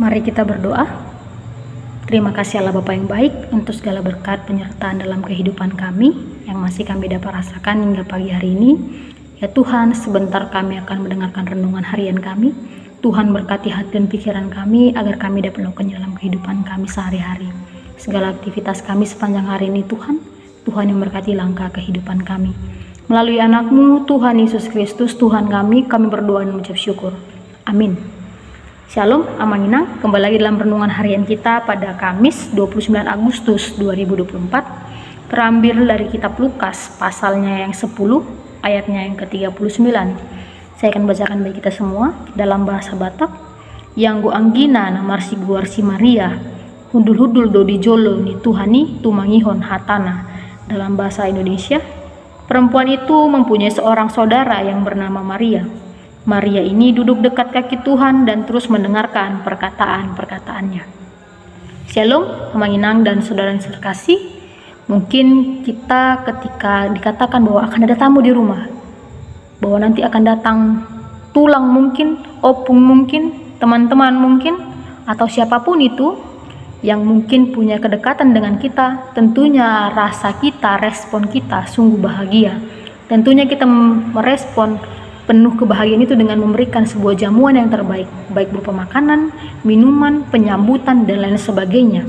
Mari kita berdoa. Terima kasih Allah Bapa yang baik untuk segala berkat penyertaan dalam kehidupan kami yang masih kami dapat rasakan hingga pagi hari ini. Ya Tuhan, sebentar kami akan mendengarkan renungan harian kami. Tuhan berkati hati dan pikiran kami agar kami dapat melakukannya dalam kehidupan kami sehari-hari. Segala aktivitas kami sepanjang hari ini Tuhan yang berkati langkah kehidupan kami. Melalui anak-Mu Tuhan Yesus Kristus Tuhan kami berdoa dan mengucap syukur. Amin. Shalom, Amanginang, kembali lagi dalam renungan harian kita pada Kamis 29 Agustus 2024. Terambil dari kitab Lukas, pasalnya yang 10, ayatnya yang ke-39. Saya akan bacakan bagi kita semua dalam bahasa Batak. Yang anggina namarsi guarsi Maria, hudul-hudul dodi jolo ni Tuhani tumangihon hatana. Dalam bahasa Indonesia, perempuan itu mempunyai seorang saudara yang bernama Maria. Maria ini duduk dekat kaki Tuhan dan terus mendengarkan perkataan-perkataannya. Shalom, Amanginang dan saudara yang terkasih. Mungkin kita ketika dikatakan bahwa akan ada tamu di rumah, bahwa nanti akan datang tulang mungkin, opung mungkin, teman-teman mungkin, atau siapapun itu yang mungkin punya kedekatan dengan kita, tentunya rasa kita, respon kita sungguh bahagia. Tentunya kita merespon penuh kebahagiaan itu dengan memberikan sebuah jamuan yang terbaik, baik berupa makanan, minuman, penyambutan, dan lain sebagainya.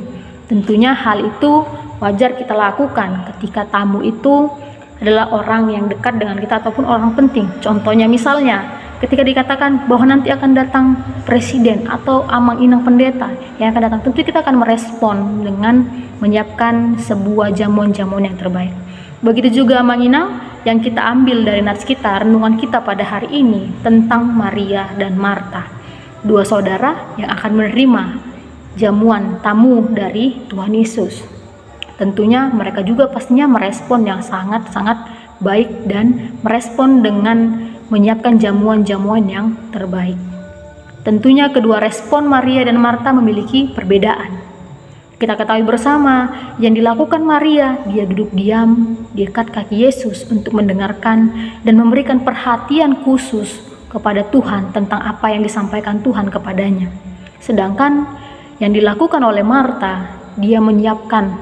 Tentunya hal itu wajar kita lakukan ketika tamu itu adalah orang yang dekat dengan kita ataupun orang penting. Contohnya misalnya ketika dikatakan bahwa nanti akan datang presiden atau amang-inang pendeta yang akan datang, tentu kita akan merespon dengan menyiapkan sebuah jamuan-jamuan yang terbaik. Begitu juga Amanginang yang kita ambil dari nats kita, renungan kita pada hari ini tentang Maria dan Marta, dua saudara yang akan menerima jamuan tamu dari Tuhan Yesus. Tentunya mereka juga pastinya merespon yang sangat-sangat baik dan merespon dengan menyiapkan jamuan-jamuan yang terbaik. Tentunya kedua respon Maria dan Marta memiliki perbedaan. Kita ketahui bersama yang dilakukan Maria, dia duduk diam di dekat kaki Yesus untuk mendengarkan dan memberikan perhatian khusus kepada Tuhan tentang apa yang disampaikan Tuhan kepadanya. Sedangkan yang dilakukan oleh Marta, dia menyiapkan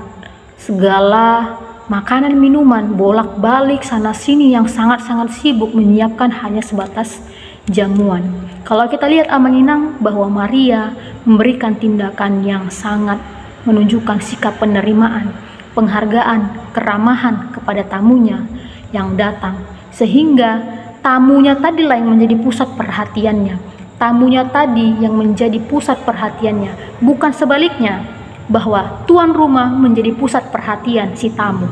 segala makanan minuman bolak-balik sana sini yang sangat-sangat sibuk menyiapkan hanya sebatas jamuan. Kalau kita lihat Amanginang bahwa Maria memberikan tindakan yang sangat menunjukkan sikap penerimaan, penghargaan, keramahan kepada tamunya yang datang, sehingga tamunya tadilah yang menjadi pusat perhatiannya. Tamunya tadi yang menjadi pusat perhatiannya, bukan sebaliknya bahwa tuan rumah menjadi pusat perhatian si tamu.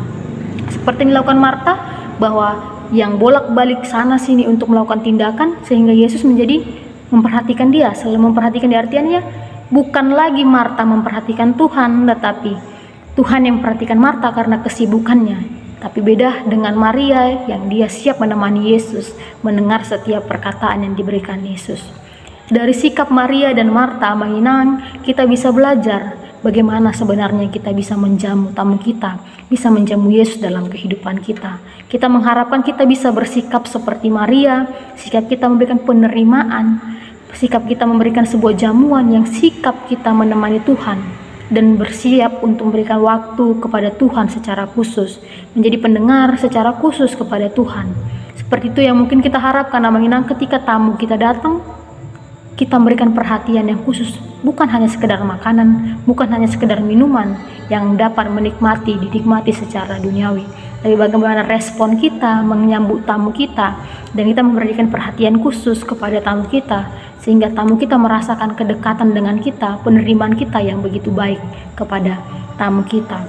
Seperti yang dilakukan Marta, bahwa yang bolak-balik sana sini untuk melakukan tindakan sehingga Yesus menjadi memperhatikan dia. Selalu memperhatikan di artiannya bukan lagi Marta memperhatikan Tuhan, tetapi Tuhan yang memperhatikan Marta karena kesibukannya. Tapi beda dengan Maria yang dia siap menemani Yesus, mendengar setiap perkataan yang diberikan Yesus. Dari sikap Maria dan Marta, Amanginang, kita bisa belajar bagaimana sebenarnya kita bisa menjamu tamu kita, bisa menjamu Yesus dalam kehidupan kita. Kita mengharapkan kita bisa bersikap seperti Maria, sikap kita memberikan penerimaan, sikap kita memberikan sebuah jamuan yang sikap kita menemani Tuhan dan bersiap untuk memberikan waktu kepada Tuhan secara khusus, menjadi pendengar secara khusus kepada Tuhan. Seperti itu yang mungkin kita harapkan Amanginang ketika tamu kita datang, kita memberikan perhatian yang khusus, bukan hanya sekedar makanan, bukan hanya sekedar minuman yang dapat dinikmati secara duniawi, tapi bagaimana respon kita menyambut tamu kita dan kita memberikan perhatian khusus kepada tamu kita sehingga tamu kita merasakan kedekatan dengan kita, penerimaan kita yang begitu baik kepada tamu kita.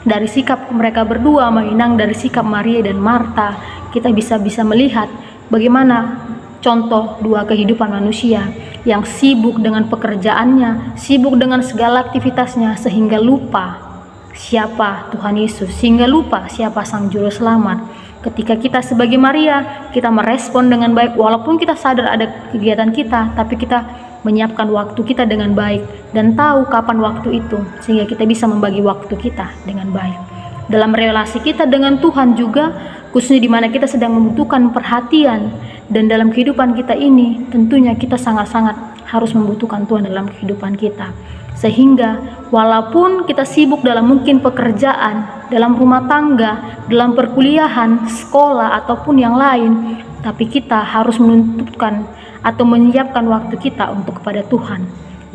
Dari sikap mereka berdua, Amanginang, dari sikap Maria dan Marta, kita bisa melihat bagaimana contoh dua kehidupan manusia yang sibuk dengan pekerjaannya, sibuk dengan segala aktivitasnya sehingga lupa siapa Tuhan Yesus, sehingga lupa siapa Sang Juru Selamat. Ketika kita sebagai Maria, kita merespon dengan baik walaupun kita sadar ada kegiatan kita, tapi kita menyiapkan waktu kita dengan baik dan tahu kapan waktu itu sehingga kita bisa membagi waktu kita dengan baik. Dalam relasi kita dengan Tuhan juga, khususnya di mana kita sedang membutuhkan perhatian, dan dalam kehidupan kita ini tentunya kita sangat-sangat harus membutuhkan Tuhan dalam kehidupan kita. Sehingga walaupun kita sibuk dalam mungkin pekerjaan, dalam rumah tangga, dalam perkuliahan, sekolah ataupun yang lain, tapi kita harus menentukan atau menyiapkan waktu kita untuk kepada Tuhan.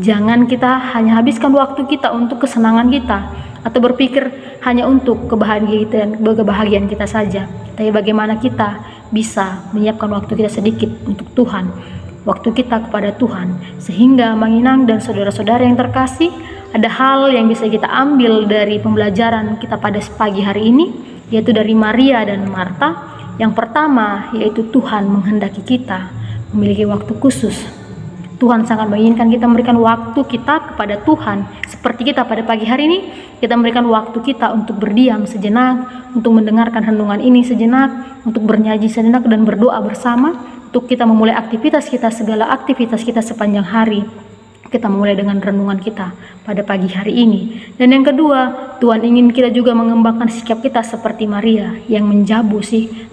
Jangan kita hanya habiskan waktu kita untuk kesenangan kita atau berpikir hanya untuk kebahagiaan kita saja. Tapi bagaimana kita bisa menyiapkan waktu kita sedikit untuk Tuhan, waktu kita kepada Tuhan. Sehingga Mang Inang dan saudara-saudara yang terkasih, ada hal yang bisa kita ambil dari pembelajaran kita pada pagi hari ini, yaitu dari Maria dan Marta. Yang pertama yaitu Tuhan menghendaki kita memiliki waktu khusus. Tuhan sangat menginginkan kita memberikan waktu kita kepada Tuhan. Seperti kita pada pagi hari ini, kita memberikan waktu kita untuk berdiam sejenak, untuk mendengarkan renungan ini sejenak, untuk bernyanyi sejenak dan berdoa bersama, untuk kita memulai aktivitas kita, segala aktivitas kita sepanjang hari. Kita memulai dengan renungan kita pada pagi hari ini. Dan yang kedua, Tuhan ingin kita juga mengembangkan sikap kita seperti Maria yang menjamu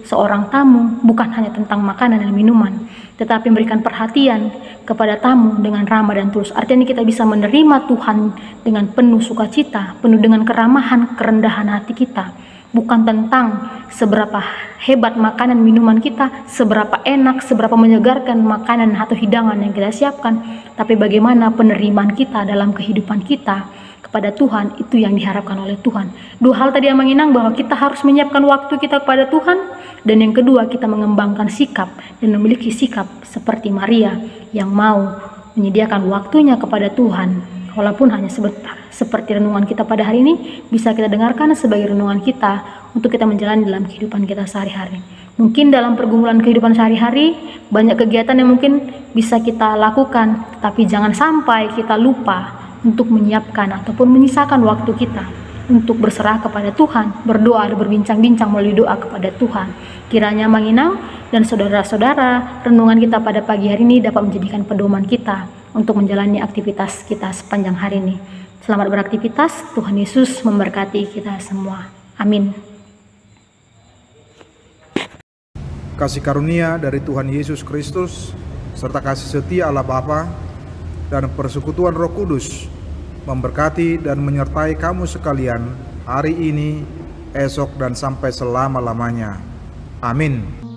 seorang tamu, bukan hanya tentang makanan dan minuman, tetapi memberikan perhatian kepada tamu dengan ramah dan tulus. Artinya kita bisa menerima Tuhan dengan penuh sukacita, penuh dengan keramahan, kerendahan hati kita. Bukan tentang seberapa hebat makanan minuman kita, seberapa enak, seberapa menyegarkan makanan atau hidangan yang kita siapkan, tapi bagaimana penerimaan kita dalam kehidupan kita kepada Tuhan, itu yang diharapkan oleh Tuhan. Dua hal tadi yang menginang bahwa kita harus menyiapkan waktu kita kepada Tuhan, dan yang kedua kita mengembangkan sikap dan memiliki sikap seperti Maria yang mau menyediakan waktunya kepada Tuhan. Walaupun hanya sebentar, seperti renungan kita pada hari ini, bisa kita dengarkan sebagai renungan kita untuk kita menjalani dalam kehidupan kita sehari-hari. Mungkin dalam pergumulan kehidupan sehari-hari, banyak kegiatan yang mungkin bisa kita lakukan, tapi jangan sampai kita lupa untuk menyiapkan ataupun menyisakan waktu kita untuk berserah kepada Tuhan, berdoa dan berbincang-bincang melalui doa kepada Tuhan. Kiranya Mang Inang dan saudara-saudara, renungan kita pada pagi hari ini dapat menjadikan pedoman kita untuk menjalani aktivitas kita sepanjang hari ini. Selamat beraktivitas, Tuhan Yesus memberkati kita semua. Amin. Kasih karunia dari Tuhan Yesus Kristus, serta kasih setia Allah Bapa dan persekutuan Roh Kudus memberkati dan menyertai kamu sekalian hari ini, esok, dan sampai selama-lamanya. Amin.